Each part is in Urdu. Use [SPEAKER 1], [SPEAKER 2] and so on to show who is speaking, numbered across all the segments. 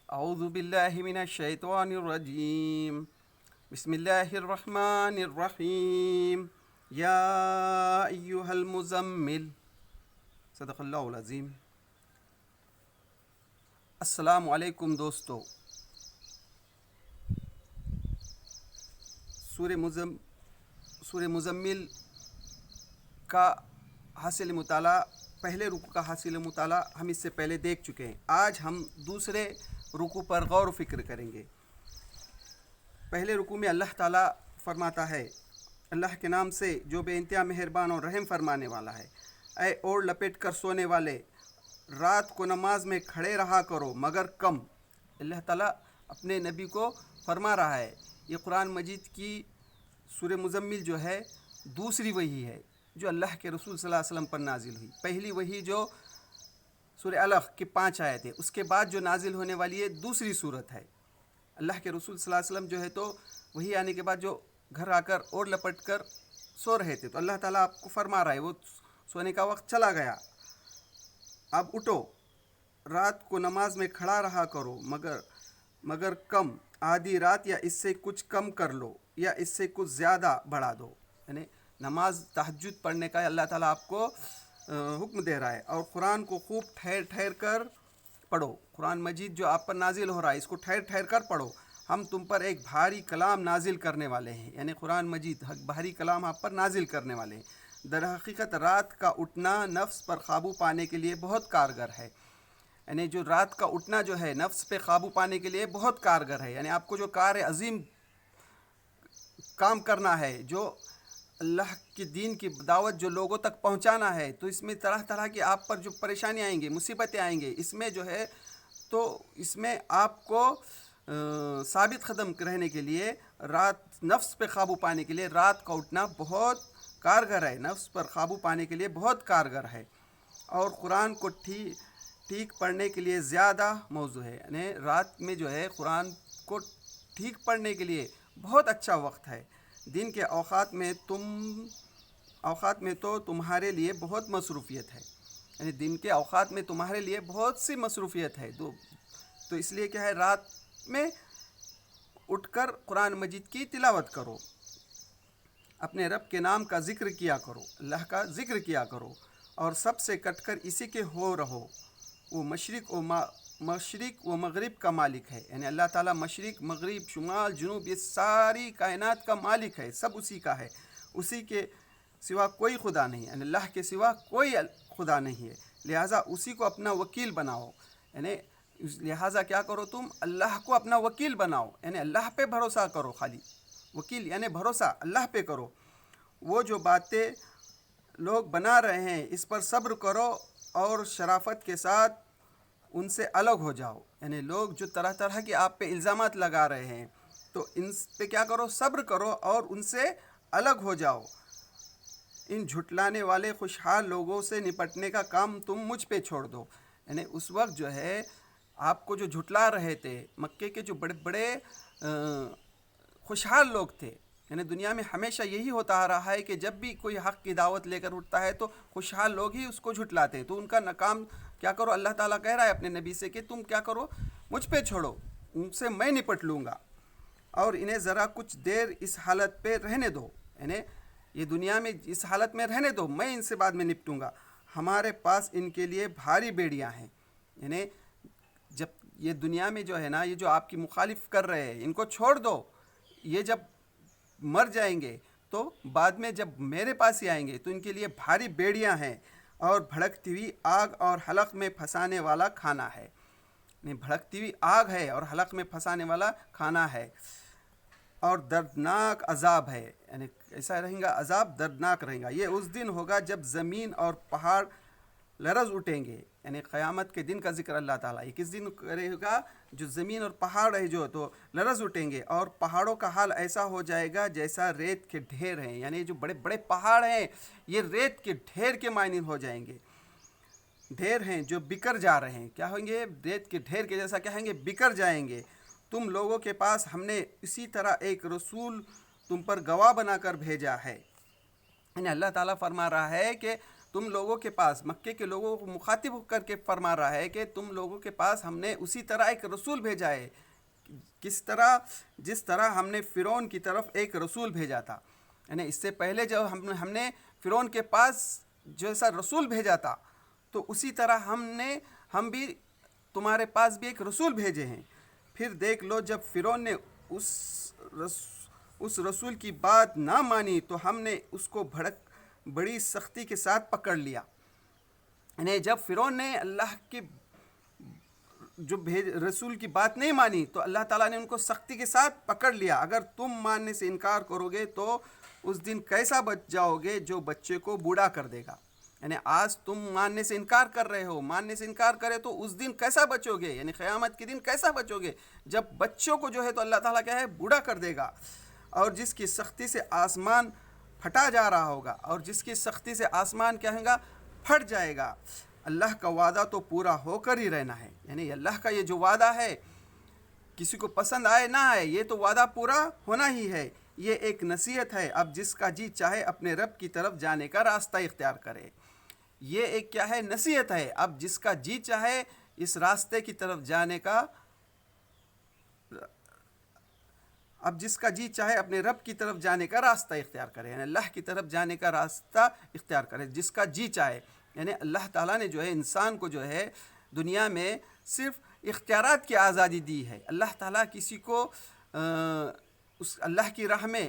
[SPEAKER 1] اعوذ باللہ من الشیطان الرجیم بسم اللہ الرحمن الرحیم یا ایہا المزمل صدق اللہ العظیم۔ السلام علیکم دوستو۔ سورہ مزمل کا حاصل مطالعہ، پہلے رکوع کا حاصل مطالعہ ہم اس سے پہلے دیکھ چکے ہیں۔ آج ہم دوسرے رکوع پر غور و فکر کریں گے۔ پہلے رکوع میں اللہ تعالیٰ فرماتا ہے، اللہ کے نام سے جو بے انتہا مہربان اور رحم فرمانے والا ہے۔ اے اوڑھ لپیٹ کر سونے والے، رات کو نماز میں کھڑے رہا کرو مگر کم۔ اللہ تعالیٰ اپنے نبی کو فرما رہا ہے۔ یہ قرآن مجید کی سورہ مزمل جو ہے دوسری وحی ہے جو اللہ کے رسول صلی اللہ علیہ وسلم پر نازل ہوئی۔ پہلی وحی جو سورہ علق کے 5 آیتیں، اس کے بعد جو نازل ہونے والی ہے دوسری صورت ہے۔ اللہ کے رسول صلی اللہ علیہ وسلم جو ہے تو وہی آنے کے بعد جو گھر آ کر اوڑھ لپٹ کر سو رہے تھے، تو اللہ تعالیٰ آپ کو فرما رہا ہے وہ سونے کا وقت چلا گیا، اب اٹھو، رات کو نماز میں کھڑا رہا کرو مگر کم، آدھی رات یا اس سے کچھ کم کر لو یا اس سے کچھ زیادہ بڑھا دو۔ یعنی نماز تہجد پڑھنے کا اللہ تعالیٰ آپ کو حکم دے رہا ہے، اور قرآن کو خوب ٹھہر ٹھہر کر پڑھو۔ قرآن مجید جو آپ پر نازل ہو رہا ہے اس کو ٹھہر ٹھہر کر پڑھو۔ ہم تم پر ایک بھاری کلام نازل کرنے والے ہیں، یعنی قرآن مجید بھاری کلام آپ پر نازل کرنے والے ہیں۔ در حقیقت رات کا اٹھنا نفس پر قابو پانے کے لیے بہت کارگر ہے۔ یعنی جو رات کا اٹھنا جو ہے نفس پہ قابو پانے کے لیے بہت کارگر ہے۔ یعنی آپ کو جو کار عظیم کام کرنا ہے، جو اللہ کے دین کی دعوت جو لوگوں تک پہنچانا ہے، تو اس میں طرح طرح کی آپ پر جو پریشانی آئیں گے، مصیبتیں آئیں گے، اس میں جو ہے تو اس میں آپ کو ثابت قدم رہنے کے لیے، رات نفس پہ قابو پانے کے لیے رات کا اٹھنا بہت کارگر ہے، نفس پر قابو پانے کے لیے بہت کارگر ہے، اور قرآن کو ٹھیک پڑھنے کے لیے زیادہ موزوں ہے۔ یعنی رات میں جو ہے قرآن کو ٹھیک پڑھنے کے لیے بہت اچھا وقت ہے۔ دن کے اوقات میں تو تمہارے لیے بہت مصروفیت ہے، یعنی دن کے اوقات میں تمہارے لیے بہت سی مصروفیت ہے، تو اس لیے کیا ہے، رات میں اٹھ کر قرآن مجید کی تلاوت کرو، اپنے رب کے نام کا ذکر کیا کرو، اللہ کا ذکر کیا کرو، اور سب سے کٹ کر اسی کے ہو رہو۔ وہ مشرق و مغرب کا مالک ہے، یعنی اللہ تعالیٰ مشرق، مغرب، شمال، جنوب، یہ ساری کائنات کا مالک ہے، سب اسی کا ہے، اسی کے سوا کوئی خدا نہیں، یعنی اللہ کے سوا کوئی خدا نہیں ہے، لہٰذا اسی کو اپنا وکیل بناؤ۔ یعنی لہٰذا کیا کرو، تم اللہ کو اپنا وکیل بناؤ، یعنی اللہ پہ بھروسہ کرو، خالی وکیل یعنی بھروسہ اللہ پہ کرو۔ وہ جو باتیں لوگ بنا رہے ہیں اس پر صبر کرو اور شرافت کے ساتھ ان سے الگ ہو جاؤ۔ یعنی لوگ جو طرح طرح کے آپ پہ الزامات لگا رہے ہیں، تو ان پہ کیا کرو، صبر کرو اور ان سے الگ ہو جاؤ۔ ان جھٹلانے والے خوشحال لوگوں سے نپٹنے کا کام تم مجھ پہ چھوڑ دو۔ یعنی اس وقت جو ہے آپ کو جو جھٹلا رہے تھے، مکے کے جو بڑے بڑے خوشحال لوگ تھے، یعنی دنیا میں ہمیشہ یہی ہوتا آ رہا ہے کہ جب بھی کوئی حق کی دعوت لے کر اٹھتا ہے تو خوشحال لوگ ہی اس کو جھٹلاتے ہیں، تو ان کا ناکام کیا کرو، اللہ تعالیٰ کہہ رہا ہے اپنے نبی سے کہ تم کیا کرو، مجھ پہ چھوڑو، ان سے میں نپٹ لوں گا، اور انہیں ذرا کچھ دیر اس حالت پہ رہنے دو، یعنی یہ دنیا میں اس حالت میں رہنے دو، میں ان سے بعد میں نپٹوں گا۔ ہمارے پاس ان کے لیے بھاری بیڑیاں ہیں، یعنی جب یہ دنیا میں جو ہے نا، یہ جو آپ کی مخالف کر رہے ہیں ان کو چھوڑ دو، یہ جب مر جائیں گے تو بعد میں جب میرے پاس ہی آئیں گے تو ان کے لیے بھاری بیڑیاں ہیں اور بھڑکتی ہوئی آگ اور حلق میں پھنسانے والا کھانا ہے۔ یعنی بھڑکتی ہوئی آگ ہے اور حلق میں پھنسانے والا کھانا ہے، اور دردناک عذاب ہے، یعنی ایسا رہیں گا، عذاب دردناک رہیں گا۔ یہ اس دن ہوگا جب زمین اور پہاڑ لرز اٹھیں گے، یعنی قیامت کے دن کا ذکر اللہ تعالیٰ یہ کس دن کرے گا، جو زمین اور پہاڑ ہے جو تو لرز اٹھیں گے، اور پہاڑوں کا حال ایسا ہو جائے گا جیسا ریت کے ڈھیر ہیں، یعنی جو بڑے بڑے پہاڑ ہیں یہ ریت کے ڈھیر کے مانند ہو جائیں گے، ڈھیر ہیں جو بکر جا رہے ہیں، کیا ہوں گے، ریت کے ڈھیر کے جیسا کیا ہیں گے، بکر جائیں گے۔ تم لوگوں کے پاس ہم نے اسی طرح ایک رسول تم پر گواہ بنا کر بھیجا ہے، یعنی اللہ تعالیٰ فرما رہا ہے کہ تم لوگوں کے پاس، مکے کے لوگوں کو مخاطب کر کے فرما رہا ہے کہ تم لوگوں کے پاس ہم نے اسی طرح ایک رسول بھیجا ہے، جس طرح ہم نے فرعون کی طرف ایک رسول بھیجا تھا. یعنی اس سے پہلے جب ہم نے فرعون کے پاس جیسا رسول بھیجا تھا تو اسی طرح ہم بھی تمہارے پاس بھی ایک رسول بھیجے ہیں. پھر دیکھ لو جب فرعون نے اس رسول کی بات نہ مانی تو ہم نے اس کو بڑی سختی کے ساتھ پکڑ لیا. یعنی جب فرعون نے اللہ کے جو رسول کی بات نہیں مانی تو اللہ تعالیٰ نے ان کو سختی کے ساتھ پکڑ لیا. اگر تم ماننے سے انکار کرو گے تو اس دن کیسا بچ جاؤ گے جو بچے کو بوڑھا کر دے گا. یعنی آج تم ماننے سے انکار کر رہے ہو، ماننے سے انکار کرے تو اس دن کیسا بچو گے، یعنی قیامت کے دن کیسا بچو گے جب بچوں کو جو ہے تو اللہ تعالیٰ کیا ہے بوڑھا کر دے گا. اور جس کی سختی سے آسمان پھٹا جا رہا ہوگا، اور جس کی سختی سے آسمان کیا ہوگا پھٹ جائے گا. اللہ کا وعدہ تو پورا ہو کر ہی رہنا ہے. یعنی اللہ کا یہ جو وعدہ ہے کسی کو پسند آئے نہ آئے یہ تو وعدہ پورا ہونا ہی ہے. یہ ایک نصیحت ہے، اب جس کا جی چاہے اپنے رب کی طرف جانے کا راستہ اختیار کرے. یہ ایک کیا ہے نصیحت ہے، اب جس کا جی چاہے اس راستے کی طرف جانے کا، اب جس کا جی چاہے اپنے رب کی طرف جانے کا راستہ اختیار کرے، یعنی اللہ کی طرف جانے کا راستہ اختیار کرے جس کا جی چاہے. یعنی اللہ تعالیٰ نے جو ہے انسان کو جو ہے دنیا میں صرف اختیارات کی آزادی دی ہے. اللہ تعالیٰ کسی کو اس اللہ کی راہ میں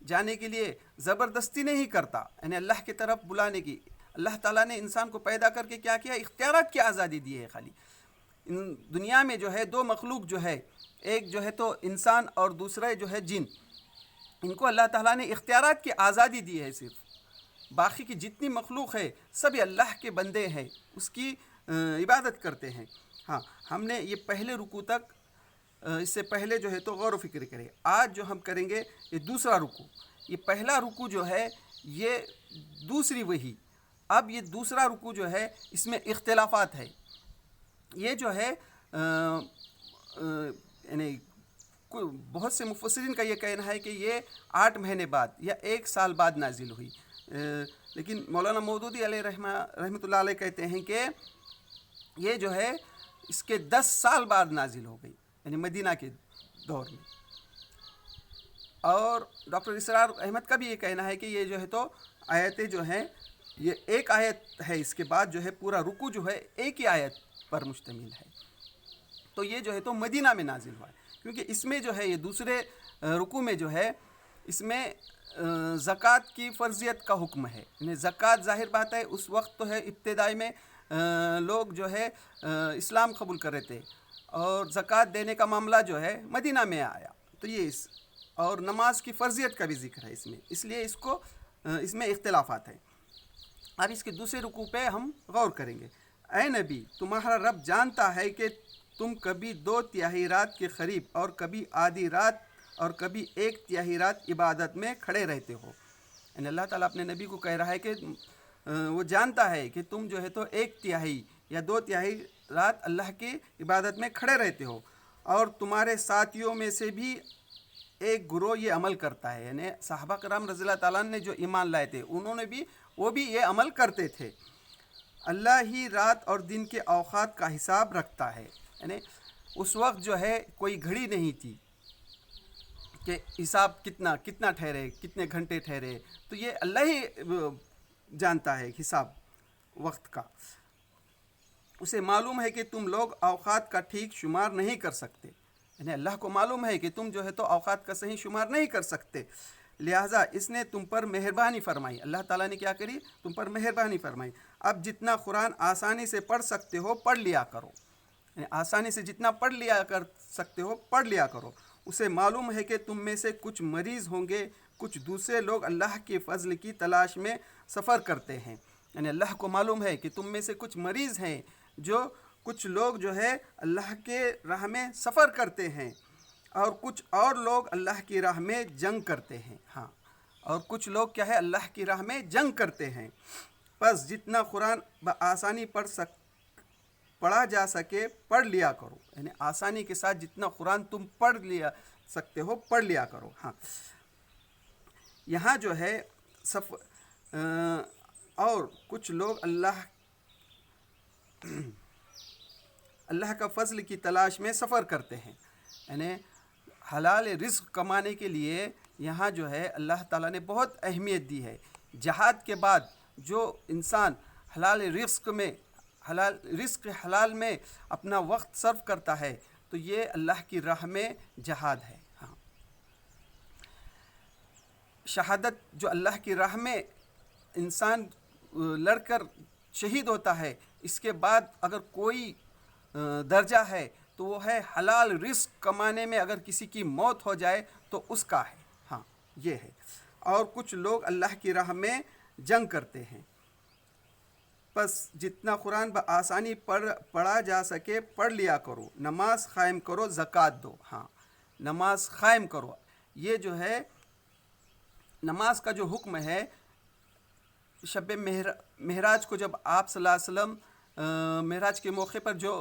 [SPEAKER 1] جانے کے لیے زبردستی نہیں کرتا، یعنی اللہ کی طرف بلانے کی. اللہ تعالیٰ نے انسان کو پیدا کر کے کیا کیا اختیارات کی آزادی دی ہے. خالی دنیا میں جو ہے دو مخلوق جو ہے، ایک جو ہے تو انسان اور دوسرا جو ہے جن، ان کو اللہ تعالیٰ نے اختیارات کی آزادی دی ہے. صرف باقی کی جتنی مخلوق ہے سبھی اللہ کے بندے ہیں، اس کی عبادت کرتے ہیں. ہاں ہم نے یہ پہلے رکوع تک اس سے پہلے جو ہے تو غور و فکر کرے. آج جو ہم کریں گے یہ دوسرا رکوع. یہ پہلا رکوع جو ہے یہ دوسری وحی. اب یہ دوسرا رکوع جو ہے اس میں اختلافات ہے. یہ جو ہے یعنی بہت سے مفسرین کا یہ کہنا ہے کہ یہ 8 مہینے بعد یا 1 سال بعد نازل ہوئی، لیکن مولانا مودودی علیہ رحمۃ اللہ علیہ کہتے ہیں کہ یہ جو ہے اس کے 10 سال بعد نازل ہو گئی، یعنی مدینہ کے دور میں. اور ڈاکٹر اسرار احمد کا بھی یہ کہنا ہے کہ یہ جو ہے تو آیتیں جو ہیں یہ ایک آیت ہے، اس کے بعد جو ہے پورا رکوع جو ہے ایک ہی آیت پر مشتمل ہے. تو یہ جو ہے تو مدینہ میں نازل ہوا ہے، کیونکہ اس میں جو ہے یہ دوسرے رکوع میں جو ہے اس میں زکوٰۃ کی فرضیت کا حکم ہے. یعنی زکوٰۃ ظاہر بات ہے اس وقت تو ہے ابتدائی میں لوگ جو ہے اسلام قبول کر رہے تھے، اور زکوٰۃ دینے کا معاملہ جو ہے مدینہ میں آیا. تو یہ اور نماز کی فرضیت کا بھی ذکر ہے اس میں، اس لیے اس میں اختلافات ہیں. اب اس کے دوسرے رکوع پہ ہم غور کریں گے. اے نبی تمہارا رب جانتا ہے کہ تم کبھی 2/3 رات کے قریب اور کبھی آدھی رات اور کبھی 1/3 رات عبادت میں کھڑے رہتے ہو. یعنی اللہ تعالیٰ اپنے نبی کو کہہ رہا ہے کہ وہ جانتا ہے کہ تم جو ہے تو 1/3 یا 2/3 رات اللہ کی عبادت میں کھڑے رہتے ہو، اور تمہارے ساتھیوں میں سے بھی ایک گروہ یہ عمل کرتا ہے. یعنی صحابہ کرام رضی اللہ تعالیٰ نے جو ایمان لائے تھے وہ بھی یہ عمل کرتے تھے. اللہ ہی رات اور دن کے اوقات کا حساب رکھتا ہے. یعنی اس وقت جو ہے کوئی گھڑی نہیں تھی کہ حساب کتنا ٹھہرے، کتنے گھنٹے ٹھہرے، تو یہ اللہ ہی جانتا ہے حساب وقت کا. اسے معلوم ہے کہ تم لوگ اوقات کا ٹھیک شمار نہیں کر سکتے. یعنی اللہ کو معلوم ہے کہ تم جو ہے تو اوقات کا صحیح شمار نہیں کر سکتے، لہٰذا اس نے تم پر مہربانی فرمائی. اللہ تعالیٰ نے کیا کری؟ تم پر مہربانی فرمائی. اب جتنا قرآن آسانی سے پڑھ سکتے ہو پڑھ لیا کرو. یعنی آسانی سے جتنا پڑھ لیا کر سکتے ہو پڑھ لیا کرو. اسے معلوم ہے کہ تم میں سے کچھ مریض ہوں گے، کچھ دوسرے لوگ اللہ کے فضل کی تلاش میں سفر کرتے ہیں. یعنی اللہ کو معلوم ہے کہ تم میں سے کچھ مریض ہیں، جو کچھ لوگ جو ہے اللہ کے راہ میں سفر کرتے ہیں، اور کچھ اور لوگ اللہ کی راہ میں جنگ کرتے ہیں. ہاں اور کچھ لوگ کیا ہے اللہ کی راہ میں جنگ کرتے ہیں. پس جتنا قرآن بآسانی پڑھا جا سکے پڑھ لیا کرو. یعنی آسانی کے ساتھ جتنا قرآن تم پڑھ لیا سکتے ہو پڑھ لیا کرو. ہاں یہاں جو ہے اور کچھ لوگ اللہ کا فضل کی تلاش میں سفر کرتے ہیں، یعنی حلال رزق کمانے کے لیے یہاں جو ہے اللہ تعالیٰ نے بہت اہمیت دی ہے۔ جہاد کے بعد جو انسان حلال رزق حلال میں اپنا وقت صرف کرتا ہے تو یہ اللہ کی راہ میں جہاد ہے۔ ہاں، شہادت جو اللہ کی راہ میں انسان لڑ کر شہید ہوتا ہے، اس کے بعد اگر کوئی درجہ ہے تو وہ ہے حلال رزق کمانے میں اگر کسی کی موت ہو جائے تو اس کا ہے۔ ہاں، یہ ہے۔ اور کچھ لوگ اللہ کی راہ میں جنگ کرتے ہیں، بس جتنا قرآن بآسانی پڑھا جا سکے پڑھ لیا کرو، نماز قائم کرو، زکوٰۃ دو۔ ہاں، نماز قائم کرو، یہ جو ہے نماز کا جو حکم ہے، شب معراج کو جب آپ صلی اللہ علیہ وسلم معراج کے موقع پر جو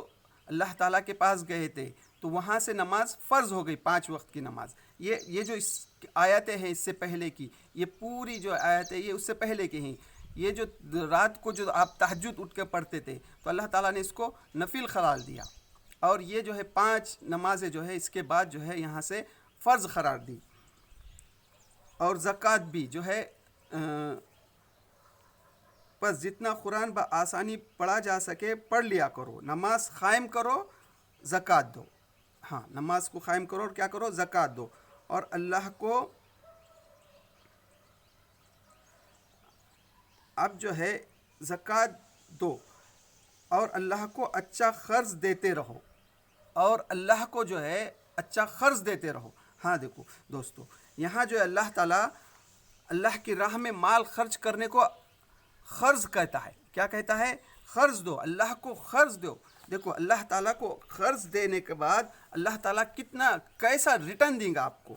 [SPEAKER 1] اللہ تعالیٰ کے پاس گئے تھے تو وہاں سے نماز فرض ہو گئی، 5 وقت کی نماز۔ یہ جو اس آیتیں ہیں اس سے پہلے کی، یہ پوری جو آیت ہے یہ اس سے پہلے کی ہیں۔ یہ جو رات کو جو آپ تہجد اٹھ کے پڑھتے تھے تو اللہ تعالیٰ نے اس کو نفل قرار دیا، اور یہ جو ہے 5 نمازیں جو ہے اس کے بعد جو ہے یہاں سے فرض قرار دی۔ اور زکوٰۃ بھی جو ہے بس جتنا قرآن بآسانی پڑھا جا سکے پڑھ لیا کرو، نماز قائم کرو، زکوٰۃ دو۔ ہاں، نماز کو قائم کرو اور کیا کرو؟ زکوٰۃ دو، اور اللہ کو اب جو ہے زکوٰۃ دو اور اللہ کو اچھا قرض دیتے رہو، اور اللہ کو جو ہے اچھا قرض دیتے رہو۔ ہاں دیکھو دوستو، یہاں جو ہے اللہ تعالیٰ اللہ کی راہ میں مال خرچ کرنے کو قرض کہتا ہے۔ کیا کہتا ہے؟ قرض دو، اللہ کو قرض دو۔ دیکھو اللہ تعالیٰ کو قرض دینے کے بعد اللہ تعالیٰ کیسا ریٹرن دیں گا آپ کو۔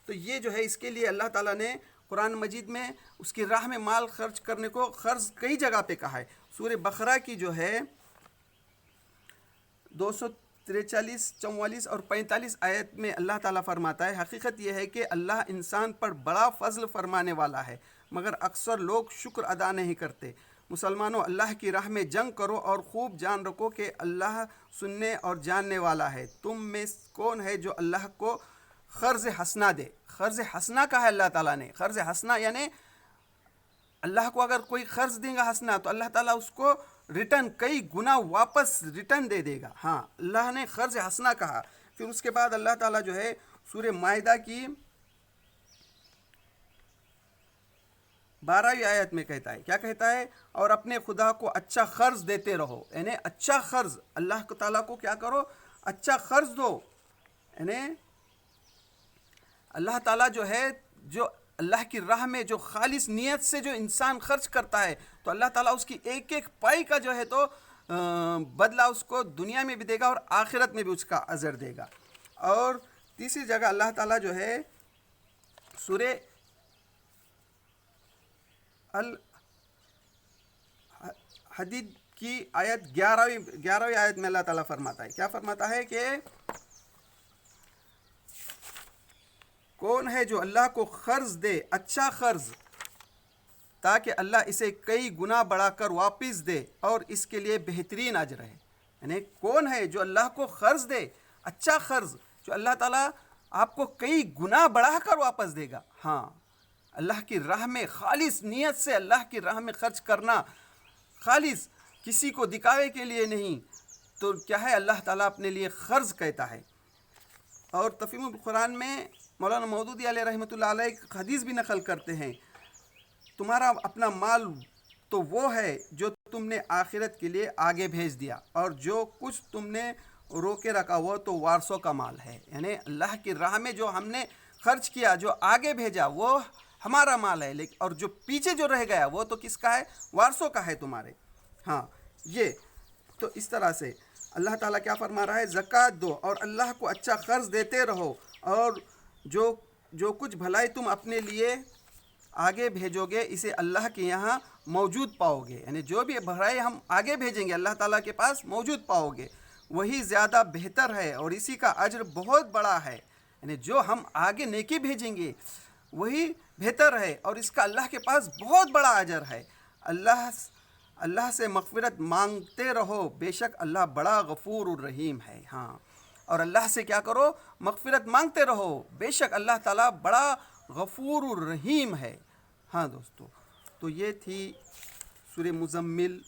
[SPEAKER 1] تو یہ جو ہے اس کے لیے اللہ تعالیٰ نے قرآن مجید میں اس کی راہ میں مال خرچ کرنے کو قرض کئی جگہ پہ کہا ہے۔ سورہ بقرہ کی جو ہے 243، 44 اور 45 آیت میں اللہ تعالیٰ فرماتا ہے، حقیقت یہ ہے کہ اللہ انسان پر بڑا فضل فرمانے والا ہے، مگر اکثر لوگ شکر ادا نہیں کرتے۔ مسلمانوں، اللہ کی راہ میں جنگ کرو اور خوب جان رکھو کہ اللہ سننے اور جاننے والا ہے۔ تم میں کون ہے جو اللہ کو قرض حسنہ دے؟ قرض حسنہ کہا ہے اللہ تعالیٰ نے۔ قرض حسنہ یعنی اللہ کو اگر کوئی قرض دے گا حسنہ تو اللہ تعالیٰ اس کو ریٹرن کئی گنا واپس ریٹرن دے دے گا۔ ہاں، اللہ نے قرض حسنہ کہا۔ پھر اس کے بعد اللہ تعالیٰ جو ہے سورہ مائدہ کی 12ویں آیت میں کہتا ہے، کیا کہتا ہے؟ اور اپنے خدا کو اچھا قرض دیتے رہو، یعنی اچھا قرض اللہ تعالیٰ کو کیا کرو؟ اچھا قرض دو۔ یعنی اللہ تعالیٰ جو ہے جو اللہ کی راہ میں جو خالص نیت سے جو انسان خرچ کرتا ہے تو اللہ تعالیٰ اس کی ایک ایک پائی کا جو ہے تو بدلہ اس کو دنیا میں بھی دے گا اور آخرت میں بھی اس کا اجر دے گا۔ اور تیسری جگہ اللہ تعالیٰ جو ہے سورہ الحدید کی آیت 11ویں آیت میں اللہ تعالیٰ فرماتا ہے، کیا فرماتا ہے کہ کون ہے جو اللہ کو قرض دے، اچھا قرض، تاکہ اللہ اسے کئی گنا بڑھا کر واپس دے اور اس کے لیے بہترین اجر ہے۔ یعنی کون ہے جو اللہ کو قرض دے، اچھا قرض، جو اللہ تعالیٰ آپ کو کئی گنا بڑھا کر واپس دے گا۔ ہاں، اللہ کی راہ میں خالص نیت سے اللہ کی راہ میں خرچ کرنا، خالص کسی کو دکھاوے کے لیے نہیں، تو کیا ہے؟ اللہ تعالیٰ اپنے لیے قرض کہتا ہے۔ اور تفہیم القرآن میں مولانا مودودی علیہ رحمۃ اللہ علیہ ایک حدیث بھی نقل کرتے ہیں، تمہارا اپنا مال تو وہ ہے جو تم نے آخرت کے لیے آگے بھیج دیا، اور جو کچھ تم نے روکے رکھا وہ تو وارثوں کا مال ہے۔ یعنی اللہ کی راہ میں جو ہم نے خرچ کیا، جو آگے بھیجا، وہ ہمارا مال ہے، لیکن اور جو پیچھے جو رہ گیا وہ تو کس کا ہے؟ وارثوں کا ہے تمہارے۔ ہاں، یہ تو اس طرح سے اللہ تعالیٰ کیا فرما رہا ہے؟ زکوٰۃ دو اور اللہ کو اچھا قرض دیتے رہو، اور جو کچھ بھلائی تم اپنے لیے آگے بھیجو گے اسے اللہ کے یہاں موجود پاؤ گے۔ یعنی جو بھی بھلائی ہم آگے بھیجیں گے اللہ تعالیٰ کے پاس موجود پاؤ گے، وہی زیادہ بہتر ہے اور اسی کا اجر بہت بڑا ہے۔ یعنی جو ہم آگے نیکی بھیجیں گے وہی بہتر ہے اور اس کا اللہ کے پاس بہت بڑا اجر ہے۔ اللہ سے مغفرت مانگتے رہو، بے شک اللہ بڑا غفور الرحیم ہے. ہاں، اور اللہ سے کیا کرو؟ مغفرت مانگتے رہو، بے شک اللہ تعالیٰ بڑا غفور الرحیم ہے. ہاں دوستو، تو یہ تھی سورہ مزمل،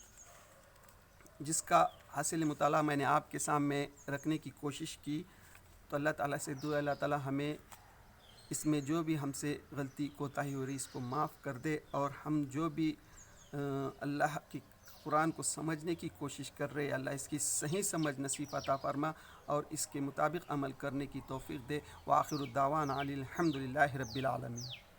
[SPEAKER 1] جس کا حاصل مطالعہ میں نے آپ کے سامنے رکھنے کی کوشش کی. تو اللہ تعالیٰ سے دعا، اللہ تعالیٰ ہمیں اس میں جو بھی ہم سے غلطی کوتاہی ہو رہی اس کو معاف کر دے، اور ہم جو بھی اللہ کی قرآن کو سمجھنے کی کوشش کر رہے، اللہ اس کی صحیح سمجھ نصیب عطا فرما اور اس کے مطابق عمل کرنے کی توفیق دے. وآخر الدعوانا الحمد للہ رب العالمین.